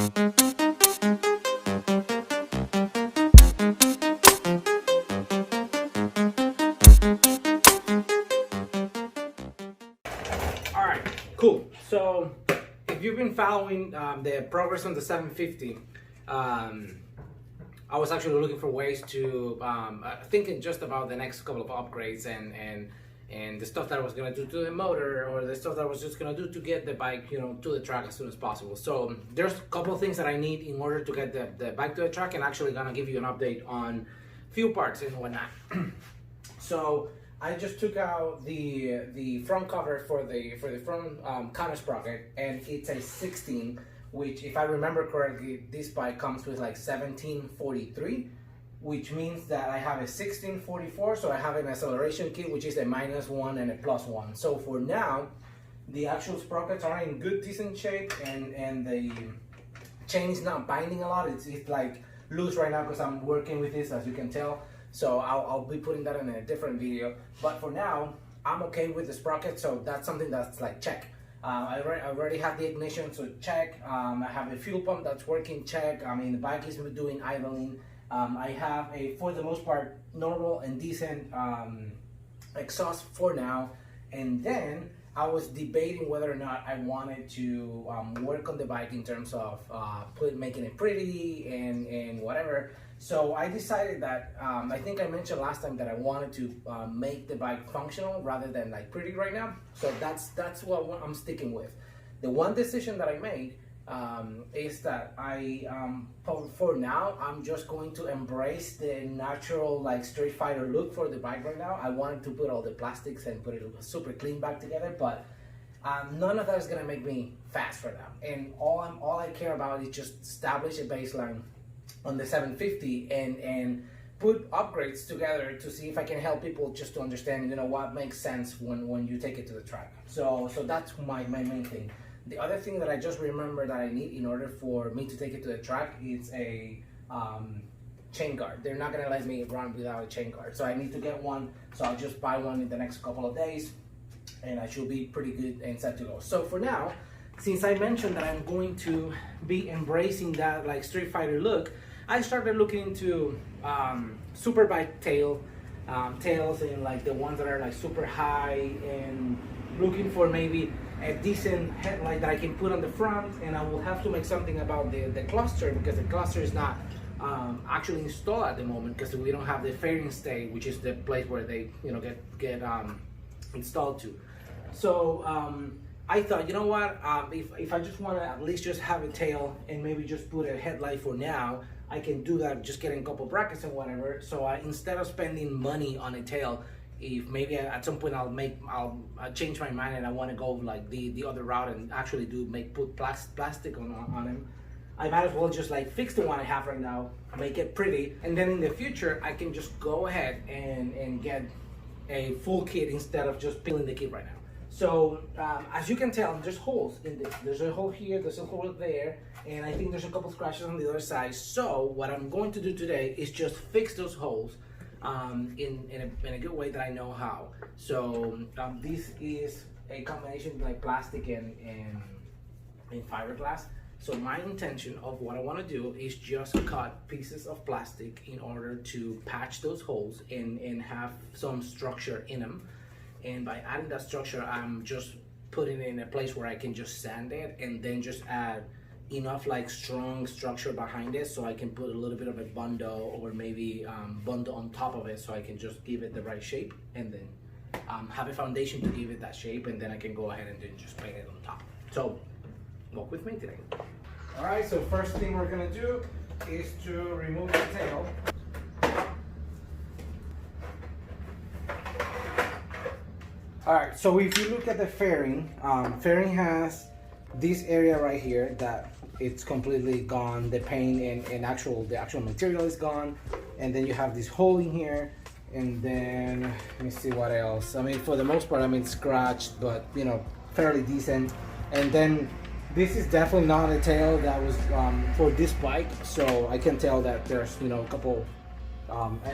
Alright, cool. So if you've been following the progress on the 750, I was actually looking for ways to thinking just about the next couple of upgrades and the stuff that I was gonna do to the motor, or the stuff that I was just gonna do to get the bike, you know, to the track as soon as possible. So there's a couple of things that I need in order to get the bike to the track, and actually gonna give you an update on few parts and whatnot. So I just took out the front cover for the front counter sprocket, and it's a 16, which, if I remember correctly, this bike comes with like 1743, which means that I have a 1644, so I have an acceleration kit, which is a -1 and a +1. So for now, the actual sprockets are in good, decent shape, and the chain is not binding a lot. It's like loose right now because I'm working with this, as you can tell. So I'll be putting that in a different video. But for now, I'm okay with the sprocket, so that's something that's like check. I already have the ignition, so check. I have a fuel pump that's working, check. I mean, the bike is doing idling. I have a, for the most part, normal and decent exhaust for now. And then I was debating whether or not I wanted to work on the bike in terms of making it pretty and whatever. So I decided that, I think I mentioned last time that I wanted to make the bike functional rather than like pretty right now. So that's what I'm sticking with. The one decision that I made is that for now, I'm just going to embrace the natural like Street Fighter look for the bike right now. I wanted to put all the plastics and put it super clean back together, but none of that is gonna make me fast for now. And all I care about is just establish a baseline on the 750 and put upgrades together to see if I can help people just to understand, you know, what makes sense when you take it to the track. So that's my main thing. The other thing that I just remembered that I need in order for me to take it to the track is a chain guard. They're not gonna let me run without a chain guard, so I need to get one. So I'll just buy one in the next couple of days, and I should be pretty good and set to go. So for now, since I mentioned that I'm going to be embracing that like Street Fighter look, I started looking into super bike tails and like the ones that are like super high, and looking for maybe a decent headlight that I can put on the front. And I will have to make something about the cluster, because the cluster is not actually installed at the moment, because we don't have the fairing stay, which is the place where they, you know, get installed to. So I thought, you know what, if I just want to at least just have a tail and maybe just put a headlight for now, I can do that, just getting a couple brackets and whatever. So instead of spending money on a tail, if maybe at some point I'll change my mind and I want to go like the other route and actually put plastic on them, I might as well just like fix the one I have right now, make it pretty, and then in the future I can just go ahead and get a full kit instead of just peeling the kit right now. So as you can tell, there's holes in this. There's a hole here, there's a hole there, and I think there's a couple scratches on the other side. So what I'm going to do today is just fix those holes in a good way that I know how. So this is a combination like plastic and fiberglass. So my intention of what I want to do is just cut pieces of plastic in order to patch those holes and have some structure in them. And by adding that structure, I'm just putting it in a place where I can just sand it and then just add enough like strong structure behind it, so I can put a little bit of a bundle or maybe bundle on top of it, so I can just give it the right shape, and then have a foundation to give it that shape, and then I can go ahead and then just paint it on top. So walk with me today. All right, so first thing we're gonna do is to remove the tail. All right, so if you look at the fairing, fairing has this area right here that it's completely gone. The paint and the actual material is gone, and then you have this hole in here, and then let me see what else. I mean, for the most part, I mean, scratched, but you know, fairly decent. And then this is definitely not a tail that was for this bike, so I can tell that there's, you know, a couple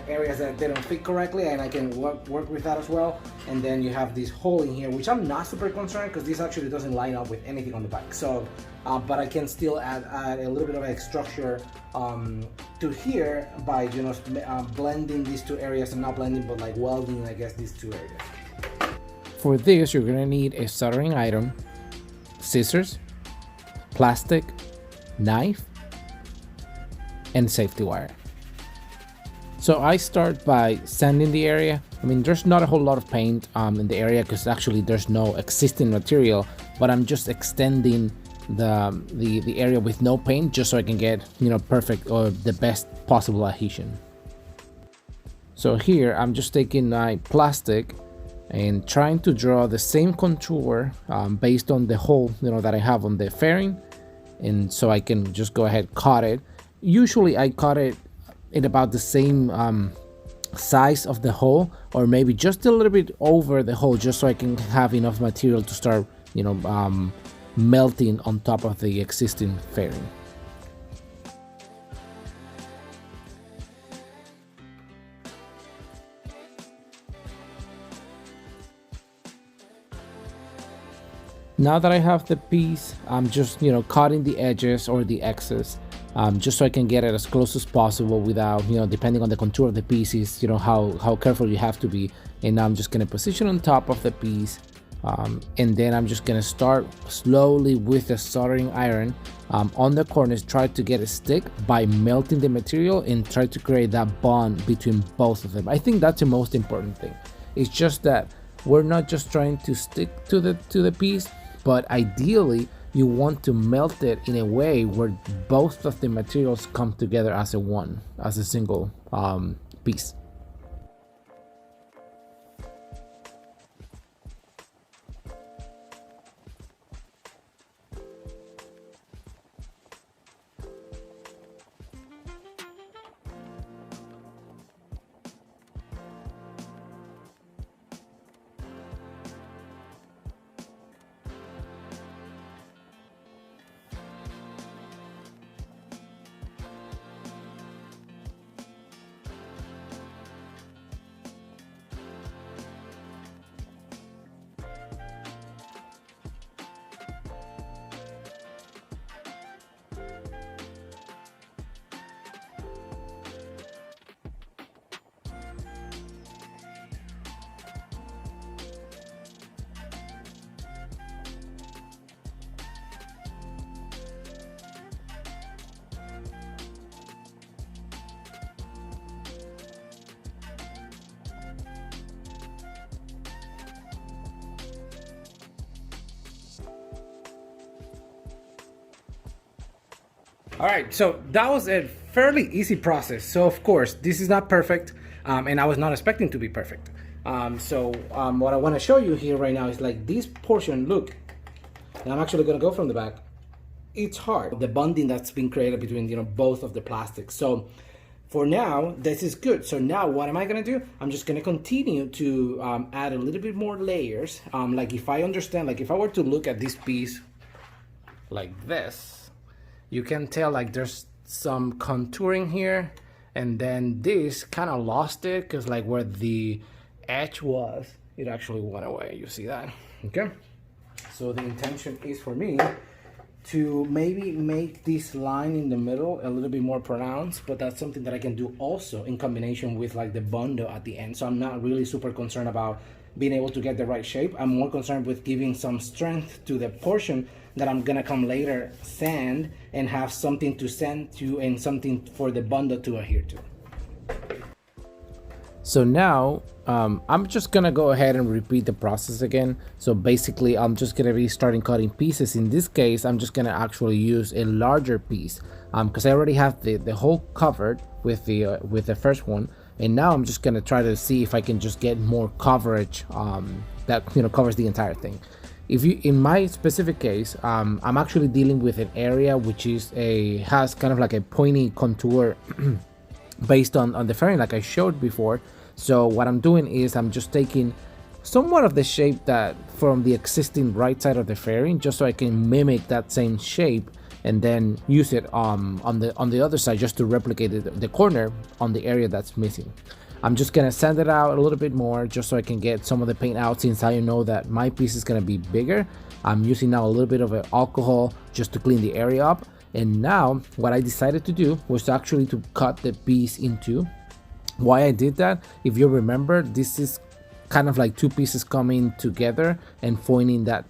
areas that didn't fit correctly, and I can work with that as well. And then you have this hole in here, which I'm not super concerned because this actually doesn't line up with anything on the bike. So, but I can still add a little bit of a structure to here by blending these two areas, and not blending, but like welding, I guess, these two areas. For this, you're gonna need a soldering iron, scissors, plastic, knife, and safety wire. So I start by sanding the area. I mean, there's not a whole lot of paint in the area because actually there's no existing material, but I'm just extending the area with no paint just so I can get, perfect or the best possible adhesion. So here I'm just taking my plastic and trying to draw the same contour based on the hole that I have on the fairing, and so I can just go ahead cut it. Usually I cut it in about the same size of the hole, or maybe just a little bit over the hole, just so I can have enough material to start melting on top of the existing fairing. Now that I have the piece, I'm just cutting the edges or the excess, just so I can get it as close as possible without depending on the contour of the pieces, how careful you have to be. And now I'm just going to position on top of the piece, and then I'm just going to start slowly with the soldering iron on the corners, try to get a stick by melting the material and try to create that bond between both of them. I think that's the most important thing. It's just that we're not just trying to stick to the piece, but ideally you want to melt it in a way where both of the materials come together as a single piece. All right, so that was a fairly easy process. So of course, this is not perfect, and I was not expecting to be perfect. What I want to show you here right now is like this portion, look, and I'm actually gonna go from the back. It's hard, the bonding that's been created between both of the plastics. So for now, this is good. So now what am I gonna do? I'm just gonna continue to add a little bit more layers. Like if I understand, like if I were to look at this piece like this, you can tell like there's some contouring here, and then this kind of lost it because like where the edge was, it actually went away. You see that? Okay. So the intention is for me to maybe make this line in the middle a little bit more pronounced, but that's something that I can do also in combination with like the bondo at the end. So I'm not really super concerned about being able to get the right shape. I'm more concerned with giving some strength to the portion that I'm gonna come later sand and have something to sand to and something for the bondo to adhere to. So now I'm just gonna go ahead and repeat the process again. So basically I'm just gonna be starting cutting pieces. In this case, I'm just gonna actually use a larger piece because I already have the hole covered with the first one, and now I'm just gonna try to see if I can just get more coverage that covers the entire thing. In my specific case, I'm actually dealing with an area which has kind of like a pointy contour based on the fairing like I showed before. So what I'm doing is I'm just taking somewhat of the shape that from the existing right side of the fairing, just so I can mimic that same shape and then use it on the other side just to replicate the corner on the area that's missing. I'm just gonna sand it out a little bit more just so I can get some of the paint out, since I know that my piece is gonna be bigger. I'm using now a little bit of alcohol just to clean the area up. And now what I decided to do was actually to cut the piece into. Why I did that, if you remember, this is kind of like two pieces coming together and forming that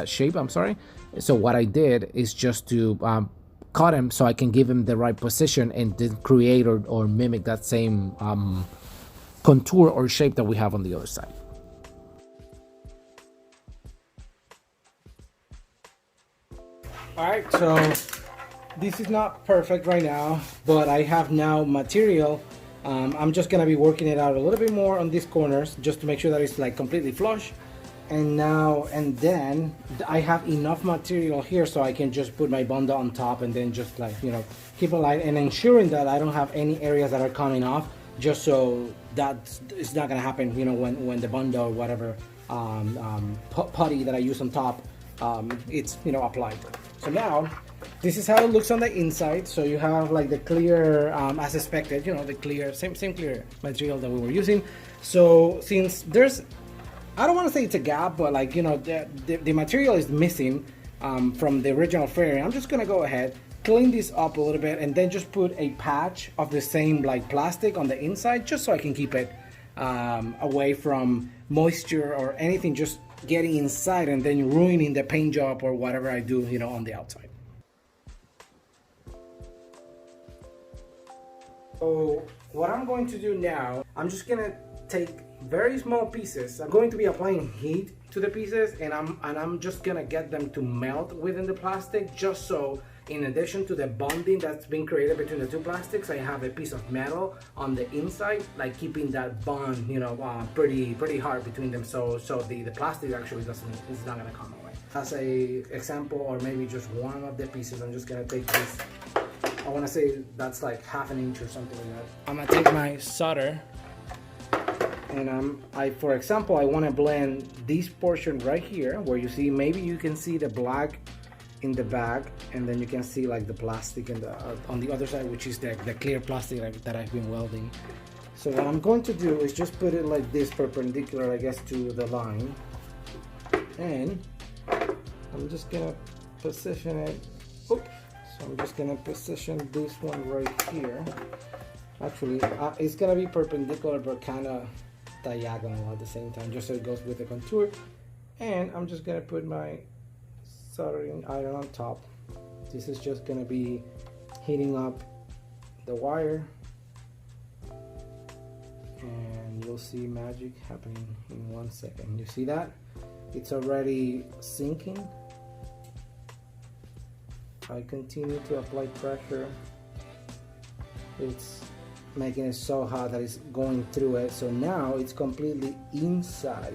shape. I'm sorry. So what I did is just to cut him so I can give him the right position and then create or mimic that same contour or shape that we have on the other side. All right, so this is not perfect right now, but I have now material. I'm just gonna be working it out a little bit more on these corners just to make sure that it's like completely flush. And then I have enough material here so I can just put my Bondo on top and then just like, you know, keep it light and ensuring that I don't have any areas that are coming off, just so that it's not gonna happen, you know, when the Bondo or whatever putty that I use on top, it's, you know, applied. So now this is how it looks on the inside. So you have like the clear, as expected, you know, the clear, same clear material that we were using. So since there's, I don't want to say it's a gap, but like, you know, the material is missing from the original fairing, I'm just gonna go ahead, clean this up a little bit, and then just put a patch of the same like plastic on the inside, just so I can keep it away from moisture or anything just getting inside and then ruining the paint job or whatever I do, you know, on the outside. So what I'm going to do now, I'm just gonna take very small pieces. I'm going to be applying heat to the pieces, and I'm just gonna get them to melt within the plastic, just so in addition to the bonding that's been created between the two plastics, I have a piece of metal on the inside, like keeping that bond, you know, pretty hard between them, so the plastic actually is not gonna come away. As a example, or maybe just one of the pieces, I'm just gonna take this. I want to say that's like 1/2 inch or something like that. I'm gonna take my solder, and for example, I want to blend this portion right here where you see, maybe you can see the black in the back, and then you can see like the plastic in the on the other side, which is the clear plastic that I've been welding. So what I'm going to do is just put it like this, perpendicular, I guess, to the line, and I'm just gonna position it. Oops. So I'm just gonna position this one right here. Actually, it's gonna be perpendicular but kind of diagonal at the same time, just so it goes with the contour. And I'm just gonna put my soldering iron on top. This is just gonna be heating up the wire, and you'll see magic happening in 1 second. You see that? It's already sinking. I continue to apply pressure. It's making it so hot that it's going through it. So now it's completely inside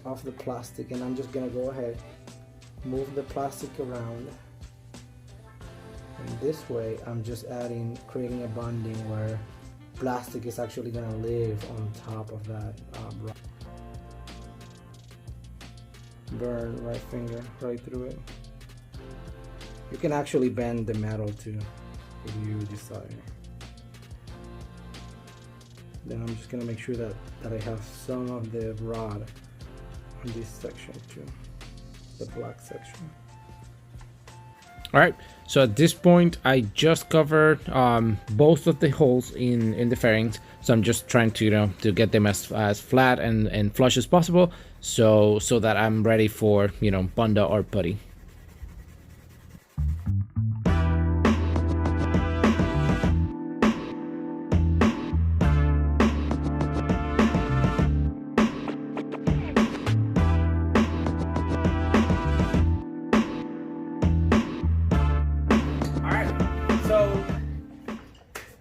of the plastic, and I'm just gonna go ahead, move the plastic around, and this way I'm just creating a bonding where plastic is actually gonna live on top of that rock. Burn right finger right through it. You can actually bend the metal too if you desire. Then I'm just gonna make sure that I have some of the rod on this section too, the black section. All right, so at this point I just covered both of the holes in the fairings, so I'm just trying to, you know, to get them as flat and flush as possible, so that I'm ready for, you know, Bondo or putty.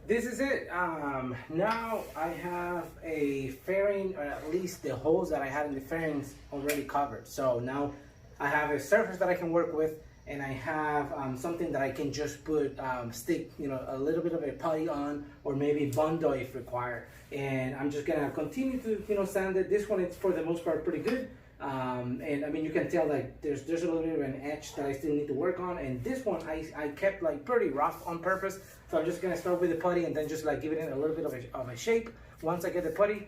This is it. Now I have a fairing, or at least the holes that I had in the fairings already covered. So now I have a surface that I can work with, and I have something that I can just stick, you know, a little bit of a putty on, or maybe Bondo if required. And I'm just gonna continue to, you know, sand it. This one is for the most part pretty good. And I mean, you can tell like there's a little bit of an edge that I still need to work on, and this one I kept like pretty rough on purpose. So I'm just gonna start with the putty and then just like give it a little bit of a shape once I get the putty,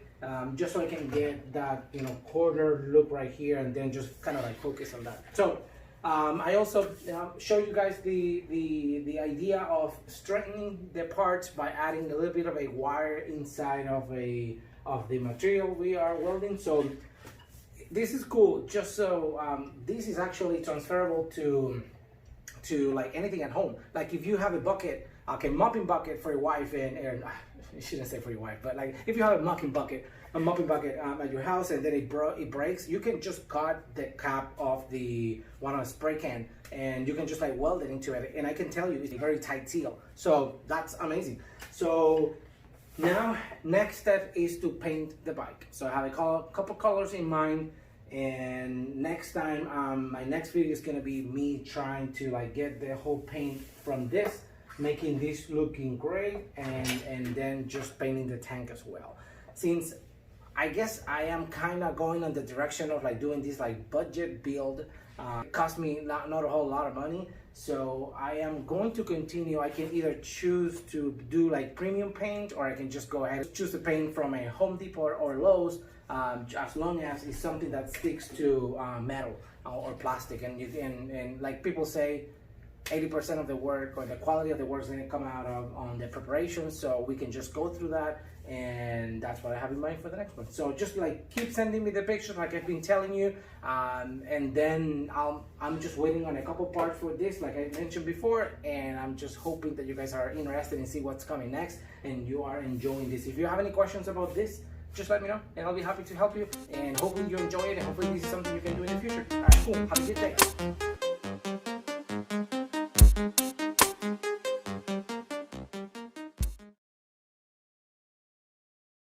just so I can get that, you know, corner look right here, and then just kind of like focus on that. So I also show you guys the idea of straightening the parts by adding a little bit of a wire inside of the material we are welding. So this is cool, just so this is actually transferable to like anything at home. Like if you have a bucket, okay, mopping bucket for your wife, and I shouldn't say for your wife, but like if you have a mopping bucket at your house and then it breaks, you can just cut the cap of the one on a spray can and you can just like weld it into it. And I can tell you it's a very tight seal. So that's amazing. So now next step is to paint the bike. So I have a couple colors in mind, and next time my next video is gonna be me trying to like get the whole paint from this, making this looking great, and then just painting the tank as well. Since I guess I am kind of going on the direction of like doing this like budget build, it cost me not a whole lot of money, so I am going to continue. I can either choose to do like premium paint, or I can just go ahead and choose the paint from a Home Depot or Lowe's, as long as it's something that sticks to metal or plastic. And like people say, 80% of the work or the quality of the work is going to come out on the preparation, so we can just go through that, and that's what I have in mind for the next one. So just like keep sending me the pictures like I've been telling you, and then I'm just waiting on a couple parts for this like I mentioned before, and I'm just hoping that you guys are interested in see what's coming next and you are enjoying this. If you have any questions about this, just let me know and I'll be happy to help you, and hoping you enjoy it, and hopefully this is something you can do in the future. All right, cool, have a good day.